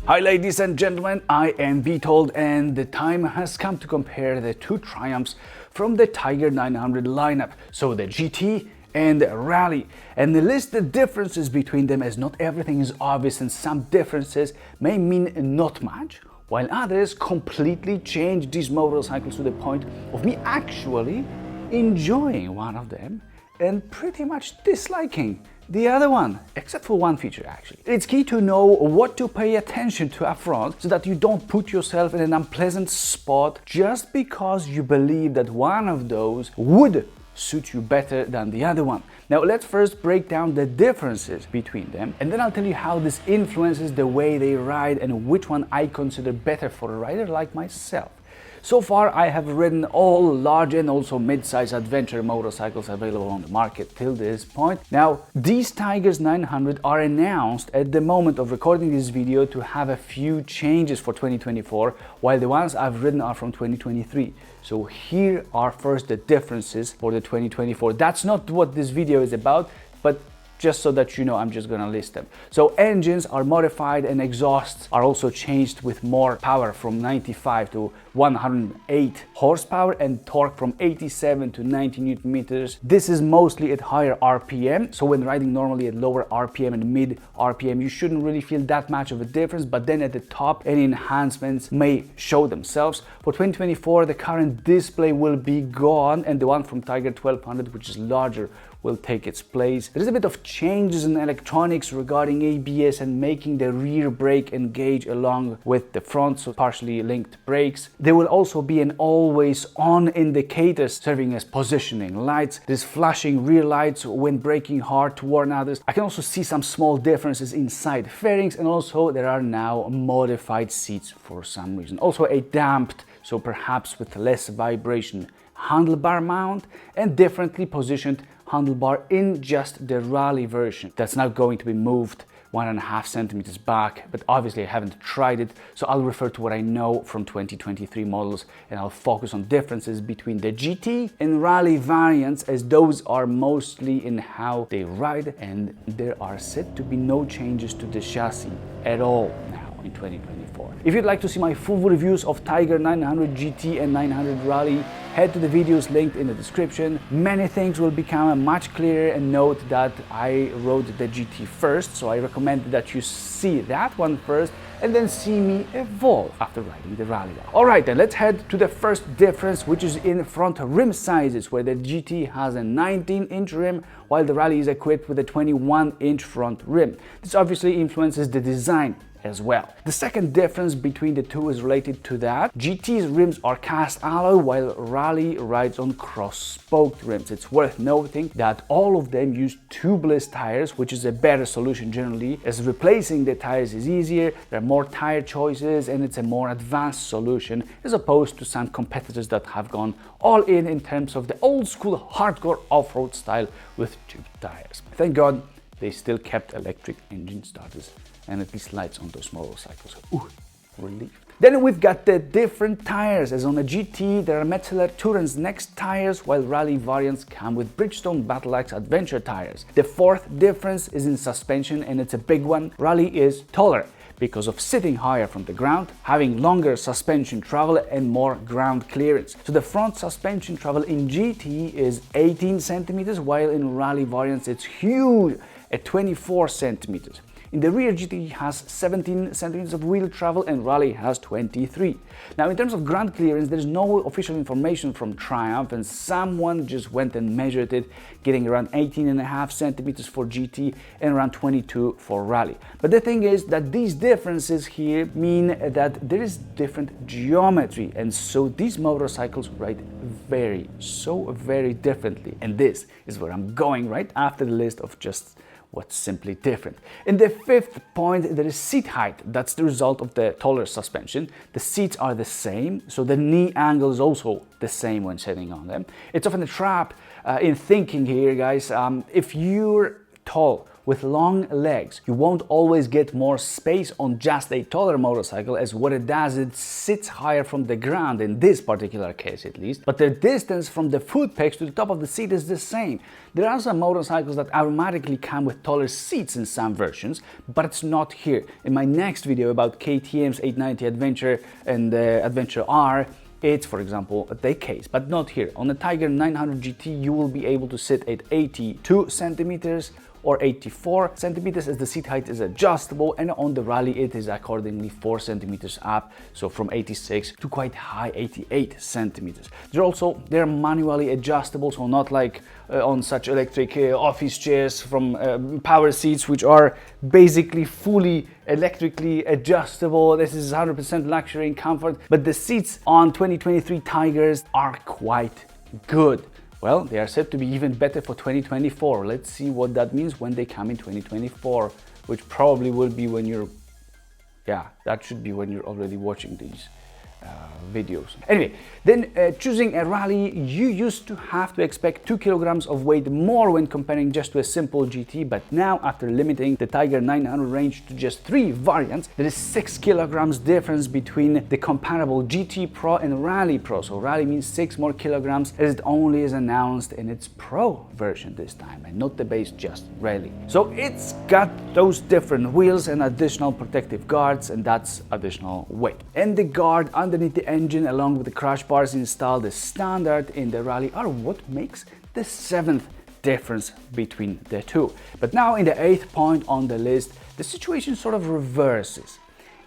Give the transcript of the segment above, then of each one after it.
Hi ladies and gentlemen, I am Vitold and the time has come to compare the two Triumphs from the Tiger 900 lineup, so the GT and the Rally, and list the differences between them, as not everything is obvious and some differences may mean not much, while others completely change these motorcycles to the point of me actually enjoying one of them and pretty much disliking the other one, except for one feature actually. It's key to know what to pay attention to up front so that you don't put yourself in an unpleasant spot just because you believe that one of those would suit you better than the other one. Now let's first break down the differences between them, and then I'll tell you how this influences the way they ride and which one I consider better for a rider like myself. So far I have ridden all large and also mid-size adventure motorcycles available on the market till this point. Now these Tigers 900 are announced at the moment of recording this video to have a few changes for 2024, while the ones I've ridden are from 2023. So here are first the differences for the 2024. That's not what this video is about, but just so that you know, I'm just gonna list them. So engines are modified and exhausts are also changed with more power from 95 to 108 horsepower and torque from 87 to 90 Newton meters. This is mostly at higher RPM, so when riding normally at lower RPM and mid RPM, you shouldn't really feel that much of a difference, but then at the top, any enhancements may show themselves. For 2024, the current display will be gone and the one from Tiger 1200, which is larger, will take its place. There is a bit of changes in electronics regarding ABS and making the rear brake engage along with the front, so partially linked brakes. There will also be an always on indicator serving as positioning lights. There's flashing rear lights when braking hard to warn others. I can also see some small differences inside fairings, and also there are now modified seats for some reason. Also a damped, so perhaps with less vibration, handlebar mount and differently positioned handlebar in just the Rally version. That's now going to be moved 1.5 centimeters back, but obviously I haven't tried it, so I'll refer to what I know from 2023 models and I'll focus on differences between the GT and Rally variants, as those are mostly in how they ride, and there are said to be no changes to the chassis at all now in 2024. If you'd like to see my full reviews of Tiger 900 GT and 900 Rally, head to the videos linked in the description. Many things will become much clearer, and note that I rode the GT first, so I recommend that you see that one first and then see me evolve after riding the Rally. Alright, then let's head to the first difference, which is in front rim sizes, where the GT has a 19-inch rim while the Rally is equipped with a 21-inch front rim. This obviously influences the design as well. The second difference between the two is related to that. GT's rims are cast alloy while Rally rides on cross-spoked rims. It's worth noting that all of them use tubeless tires, which is a better solution generally, as replacing the tires is easier, there are more tire choices, and it's a more advanced solution as opposed to some competitors that have gone all in terms of the old school hardcore off-road style with tube tires. Thank God they still kept electric engine starters and at least lights on those motorcycles. Ooh, relieved. Then we've got the different tires, as on the GT there are Metzeler Tourance Next tires, while Rally variants come with Bridgestone Battle-Axe Adventure tires. The fourth difference is in suspension, and it's a big one. Rally is taller because of sitting higher from the ground, having longer suspension travel and more ground clearance. So the front suspension travel in GT is 18 centimeters, while in Rally variants it's huge at 24 centimeters. In the rear, GT has 17 centimeters of wheel travel and Rally has 23. Now in terms of ground clearance, there is no official information from Triumph, and someone just went and measured it, getting around 18.5 centimeters for GT and around 22 for Rally. But the thing is that these differences here mean that there is different geometry, and so these motorcycles ride very differently. And this is where I'm going right after the list of just what's simply different. In the fifth point, there is seat height. That's the result of the taller suspension. The seats are the same, so the knee angle is also the same when sitting on them. It's often a trap in thinking here, guys. If you're tall with long legs. You won't always get more space on just a taller motorcycle, as what it does, it sits higher from the ground, in this particular case at least, but the distance from the foot pegs to the top of the seat is the same. There are some motorcycles that automatically come with taller seats in some versions, but it's not here. In my next video about KTM's 890 Adventure and the Adventure R, it's, for example, the case, but not here. On the Tiger 900 GT, you will be able to sit at 82 centimeters or 84 centimeters, as the seat height is adjustable, and on the Rally it is accordingly 4 centimeters up, so from 86 to quite high 88 centimeters. They're manually adjustable, so not like on such electric office chairs from power seats, which are basically fully electrically adjustable. This is 100% luxury and comfort, but the seats on 2023 Tigers are quite good. Well, they are said to be even better for 2024. Let's see what that means when they come in 2024, which probably will be when you're, that should be when you're already watching these videos. Anyway, then choosing a Rally, you used to have to expect 2 kilograms of weight more when comparing just to a simple GT, but now after limiting the Tiger 900 range to just 3 variants, there is 6 kilograms difference between the comparable GT Pro and Rally Pro. So Rally means 6 more kilograms, as it only is announced in its Pro version this time, and not the base, just Rally. So it's got those different wheels and additional protective guards, and that's additional weight. And the guard underneath the engine, along with the crash bars installed as standard in the Rally, are what makes the 7th difference between the two. But now in the 8th point on the list, the situation sort of reverses,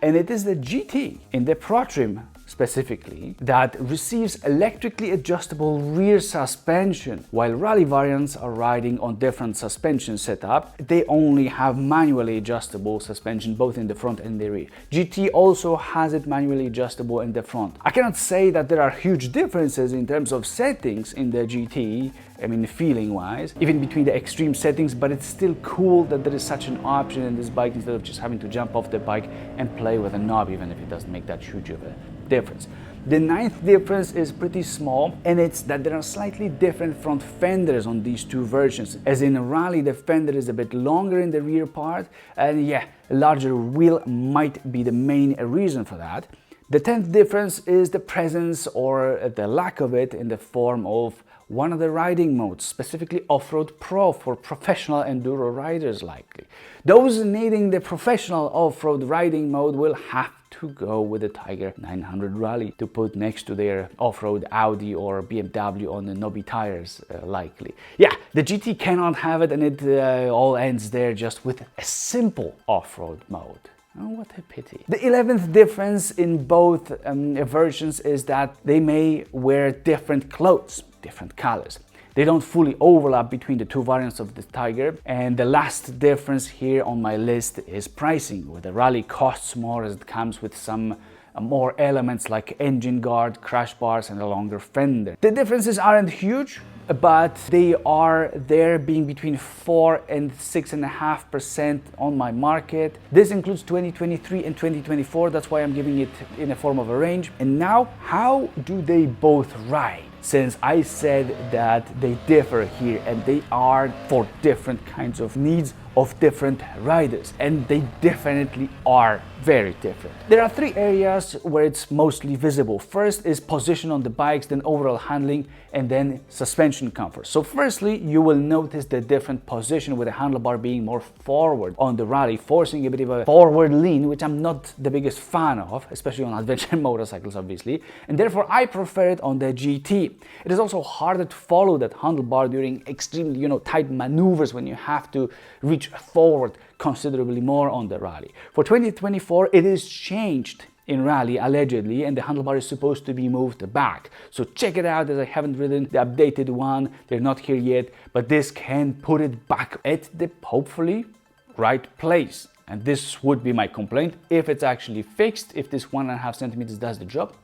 and it is the GT in the Pro trim specifically that receives electrically adjustable rear suspension. While Rally variants are riding on different suspension setup, they only have manually adjustable suspension both in the front and the rear. GT also has it manually adjustable in the front. I cannot say that there are huge differences in terms of settings in the GT, I mean feeling wise, even between the extreme settings, but it's still cool that there is such an option in this bike instead of just having to jump off the bike and play with a knob, even if it doesn't make that huge of a difference. The 9th difference is pretty small, and it's that there are slightly different front fenders on these two versions. As in Rally, the fender is a bit longer in the rear part, and a larger wheel might be the main reason for that. The 10th difference is the presence or the lack of it in the form of one of the riding modes, specifically Off-Road Pro for professional enduro riders likely. Those needing the professional off-road riding mode will have to go with the Tiger 900 Rally to put next to their off-road Audi or BMW on the knobby tires likely. The GT cannot have it, and it all ends there just with a simple off-road mode. Oh, what a pity. The 11th difference in both versions is that they may wear different clothes, different colors. They don't fully overlap between the two variants of the Tiger. And the last difference here on my list is pricing, where the Rally costs more as it comes with some more elements like engine guard, crash bars, and a longer fender. The differences aren't huge, but they are there, being between 4 and 6.5% on my market. This includes 2023 and 2024, that's why I'm giving it in a form of a range. And now, how do they both ride? Since I said that they differ here, and they are for different kinds of needs of different riders, and they definitely are very different. There are 3 areas where it's mostly visible. First is position on the bikes, then overall handling, and then suspension comfort. So firstly, you will notice the different position, with the handlebar being more forward on the Rally, forcing a bit of a forward lean, which I'm not the biggest fan of, especially on adventure motorcycles obviously, and therefore I prefer it on the GT. It is also harder to follow that handlebar during extremely, tight maneuvers when you have to reach forward considerably more on the Rally. For 2024, it is changed in Rally allegedly, and the handlebar is supposed to be moved back. So check it out, as I haven't ridden the updated one. They're not here yet, but this can put it back at the hopefully right place. And this would be my complaint if it's actually fixed. If this 1.5 centimeters does the job,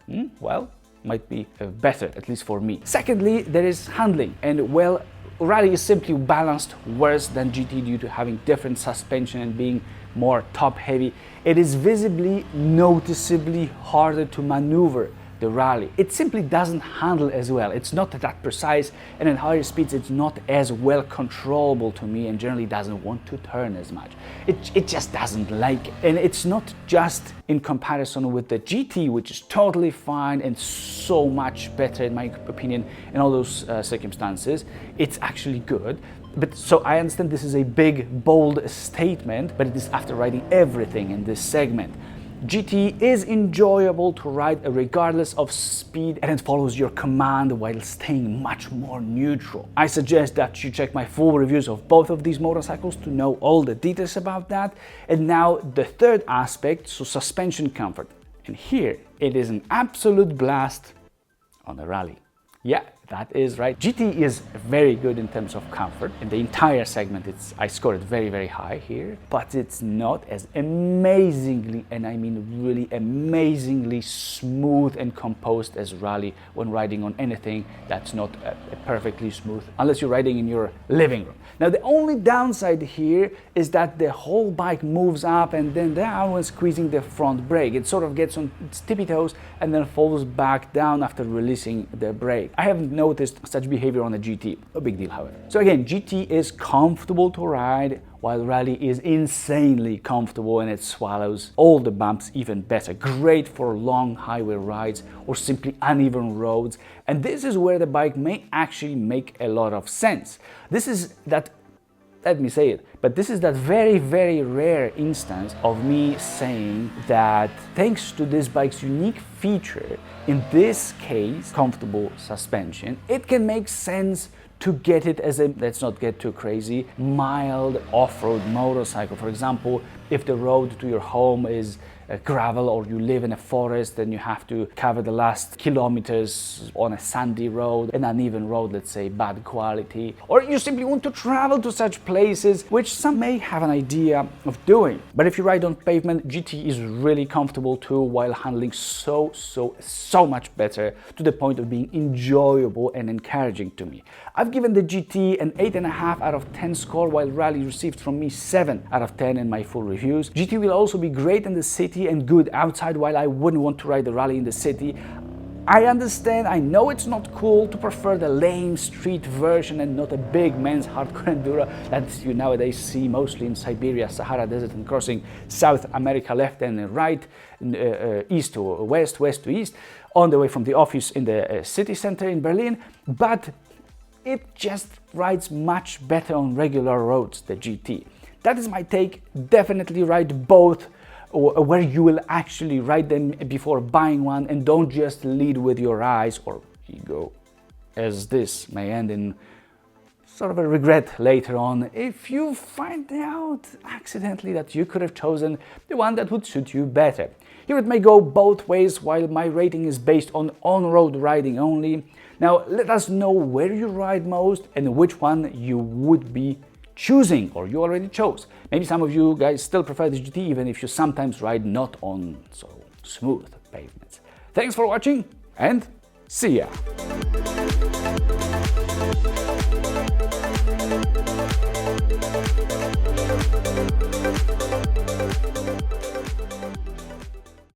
well, might be better, at least for me. Secondly, there is handling, and well, Rally is simply balanced worse than GT due to having different suspension and being more top heavy. It is visibly, noticeably harder to maneuver the rally. It simply doesn't handle as well. It's not that precise, and at higher speeds it's not as well controllable to me, and generally doesn't want to turn as much. It just doesn't like it. And it's not just in comparison with the GT, which is totally fine and so much better in my opinion in all those circumstances. It's actually good. But so I understand this is a big, bold statement, but it is after riding everything in this segment. GT is enjoyable to ride regardless of speed, and it follows your command while staying much more neutral. I suggest that you check my full reviews of both of these motorcycles to know all the details about that. And now the third aspect, so suspension comfort. And here it is an absolute blast on a rally. Yeah, that is right. GT is very good in terms of comfort. In the entire segment, I scored it very, very high here, but it's not as amazingly, and I mean really amazingly smooth and composed as Rally when riding on anything that's not perfectly smooth, unless you're riding in your living room. Now, the only downside here is that the whole bike moves up and then down when squeezing the front brake. It sort of gets on its tippy toes and then falls back down after releasing the brake. I haven't noticed such behavior on a GT. No big deal, however. So again, GT is comfortable to ride, while Rally is insanely comfortable and it swallows all the bumps even better. Great for long highway rides or simply uneven roads. And this is where the bike may actually make a lot of sense. This is that, let me say it, but this is that very, very rare instance of me saying that thanks to this bike's unique feature, in this case, comfortable suspension, it can make sense to get it as a, let's not get too crazy, mild off-road motorcycle. For example, if the road to your home is gravel, or you live in a forest and you have to cover the last kilometers on a sandy road, an uneven road, let's say bad quality, or you simply want to travel to such places, which some may have an idea of doing. But if you ride on pavement, GT is really comfortable too, while handling so much better, to the point of being enjoyable and encouraging to me. I've given the GT an 8.5 out of 10 score, while Rally received from me 7 out of 10 in my full reviews. GT will also be great in the city and good outside, while I wouldn't want to ride the Rally in the city. I understand, I know it's not cool to prefer the lame street version and not a big men's hardcore enduro that you nowadays see mostly in Siberia, Sahara Desert, and crossing South America left and right, east to west, west to east, on the way from the office in the city center in Berlin, but it just rides much better on regular roads, the GT. That is my take. Definitely ride both, or where you will actually ride them before buying one, and don't just lead with your eyes or ego, as this may end in sort of a regret later on if you find out accidentally that you could have chosen the one that would suit you better. Here it may go both ways, while my rating is based on on-road riding only. Now let us know where you ride most and which one you would be choosing, or you already chose. Maybe some of you guys still prefer the GT, even if you sometimes ride not on so smooth pavements. Thanks for watching, and see ya!